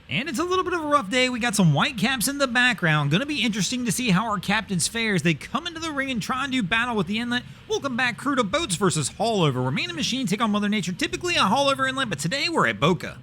And it's a little bit of a rough day. We got some white caps in the background. Going to be interesting to see how our captains fare as they come into the ring and try and do battle with the inlet. Welcome back, crew, to Boats versus Haulover, where man and machine take on Mother Nature, typically a Haulover Inlet, but today we're at Boca.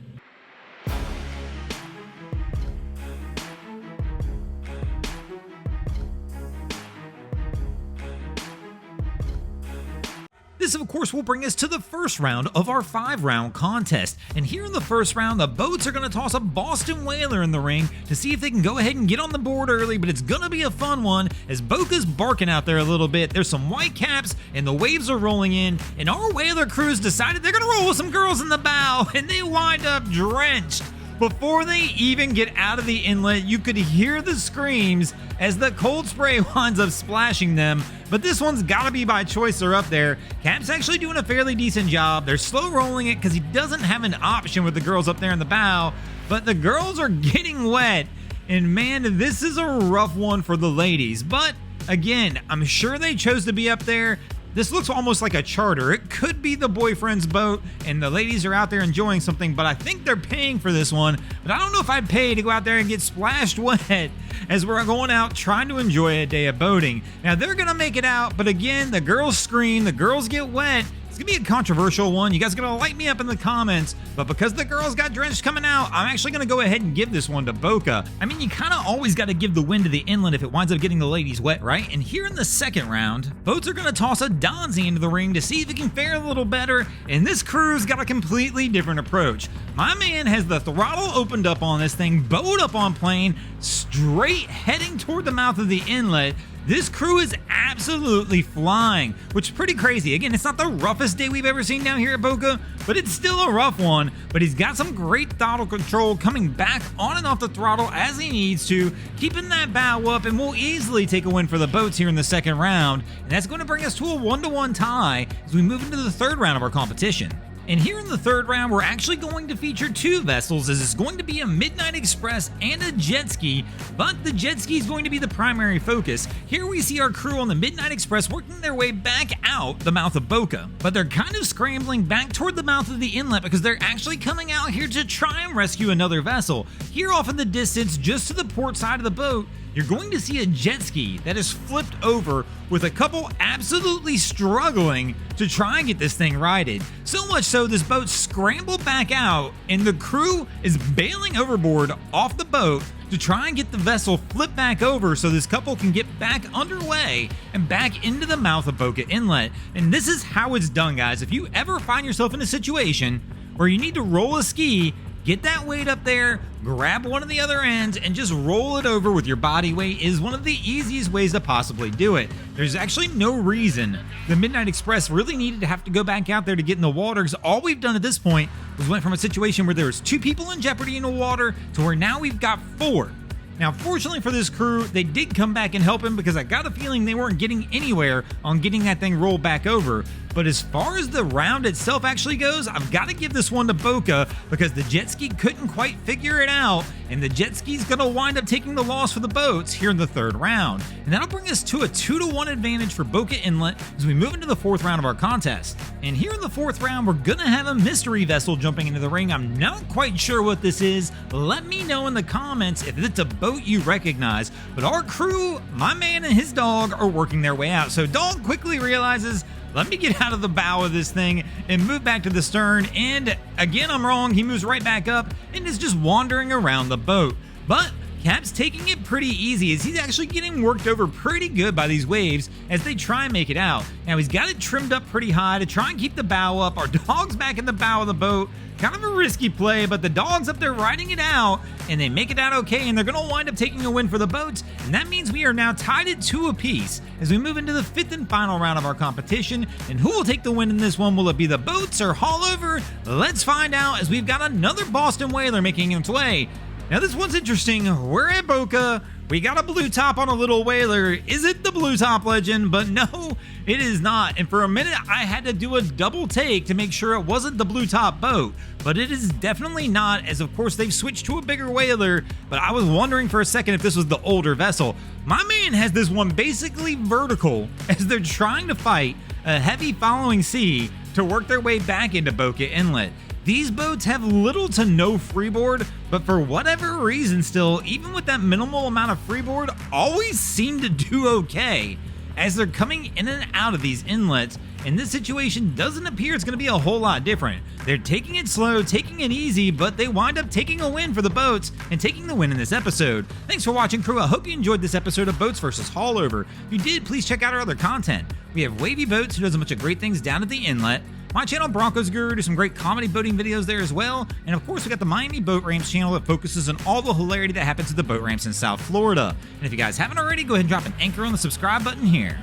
This, of course, will bring us to the first round of our 5-round contest. And here in the first round, the Boats are going to toss a Boston Whaler in the ring to see if they can go ahead and get on the board early, but it's going to be a fun one as Boca's barking out there a little bit. There's some white caps and the waves are rolling in, and our Whaler crews decided they're going to roll with some girls in the bow, and they wind up drenched. Before they even get out of the inlet, you could hear the screams as the cold spray winds up splashing them. But this one's got to be by choice. They're up there. Cap's actually doing a fairly decent job. They're slow rolling it because he doesn't have an option with the girls up there in the bow. But the girls are getting wet. And man, this is a rough one for the ladies. But again, I'm sure they chose to be up there. This looks almost like a charter. It could be the boyfriend's boat and the ladies are out there enjoying something, but I think they're paying for this one. But I don't know if I'd pay to go out there and get splashed wet as we're going out trying to enjoy a day of boating. Now they're gonna make it out, but again, the girls scream, the girls get wet. It's gonna be a controversial one. You guys are gonna light me up in the comments, but because the girls got drenched coming out, I'm actually gonna go ahead and give this one to Boca. I mean, you kind of always got to give the win to the inlet if it winds up getting the ladies wet, right? And here in the second round, Boats are gonna toss a Donzi into the ring to see if it can fare a little better, and this crew's got a completely different approach. My man has the throttle opened up on this thing, bowed up on plane, straight heading toward the mouth of the inlet. This crew is absolutely flying, which is pretty crazy. Again, it's not the roughest day we've ever seen down here at Boca, but it's still a rough one. But he's got some great throttle control, coming back on and off the throttle as he needs to, keeping that bow up, and we'll easily take a win for the Boats here in the second round. And that's going to bring us to a 1-1 tie as we move into the third round of our competition. And here in the third round, we're actually going to feature 2 vessels, as it's going to be a Midnight Express and a jet ski, but the jet ski is going to be the primary focus. Here we see our crew on the Midnight Express working their way back out the mouth of Boca, but they're kind of scrambling back toward the mouth of the inlet because they're actually coming out here to try and rescue another vessel. Here off in the distance, just to the port side of the boat, you're going to see a jet ski that is flipped over with a couple absolutely struggling to try and get this thing righted. So much so, this boat scrambled back out and the crew is bailing overboard off the boat to try and get the vessel flipped back over so this couple can get back underway and back into the mouth of Boca Inlet. And this is how it's done, guys. If you ever find yourself in a situation where you need to roll a ski, get that weight up there, grab one of the other ends, and just roll it over with your body weight is one of the easiest ways to possibly do it. There's actually no reason the Midnight Express really needed to have to go back out there to get in the water, because all we've done at this point was went from a situation where there was 2 people in jeopardy in the water to where now we've got 4. Now, fortunately for this crew, they did come back and help him because I got a feeling they weren't getting anywhere on getting that thing rolled back over. But as far as the round itself actually goes, I've got to give this one to Boca because the jet ski couldn't quite figure it out, and the jet ski's going to wind up taking the loss for the Boats here in the third round. And that'll bring us to a 2-1 advantage for Boca Inlet as we move into the fourth round of our contest. And here in the fourth round, we're going to have a mystery vessel jumping into the ring. I'm not quite sure what this is. Let me know in the comments if it's a boat you recognize. But our crew, my man and his dog, are working their way out. So dog quickly realizes, let me get out of the bow of this thing and move back to the stern. And again, I'm wrong. He moves right back up and is just wandering around the boat. But Cap's taking it pretty easy as he's actually getting worked over pretty good by these waves as they try and make it out. Now he's got it trimmed up pretty high to try and keep the bow up. Our dog's back in the bow of the boat. Kind of a risky play, but the dog's up there riding it out, and they make it out okay, and they're going to wind up taking a win for the Boats, and that means we are now tied at 2 apiece as we move into the 5th and final round of our competition. And who will take the win in this one? Will it be the Boats or Haulover? Let's find out as we've got another Boston Whaler making its way. Now this one's interesting. We're at Boca. We got a blue top on a little whaler. Is it the blue top legend? But no, it is not. And for a minute, I had to do a double take to make sure it wasn't the blue top boat. But it is definitely not, as of course they've switched to a bigger whaler. But I was wondering for a second if this was the older vessel. My man has this one basically vertical as they're trying to fight a heavy following sea to work their way back into Boca Inlet. These boats have little to no freeboard, but for whatever reason still, even with that minimal amount of freeboard, always seem to do okay. As they're coming in and out of these inlets, and this situation doesn't appear it's going to be a whole lot different. They're taking it slow, taking it easy, but they wind up taking a win for the boats and taking the win in this episode. Thanks for watching, crew. I hope you enjoyed this episode of Boats vs. Haulover. If you did, please check out our other content. We have Wavy Boats, who does a bunch of great things down at the inlet. My channel, Broncos Guru, do some great comedy boating videos there as well. And of course, we got the Miami Boat Ramps channel that focuses on all the hilarity that happens at the boat ramps in South Florida. And if you guys haven't already, go ahead and drop an anchor on the subscribe button here.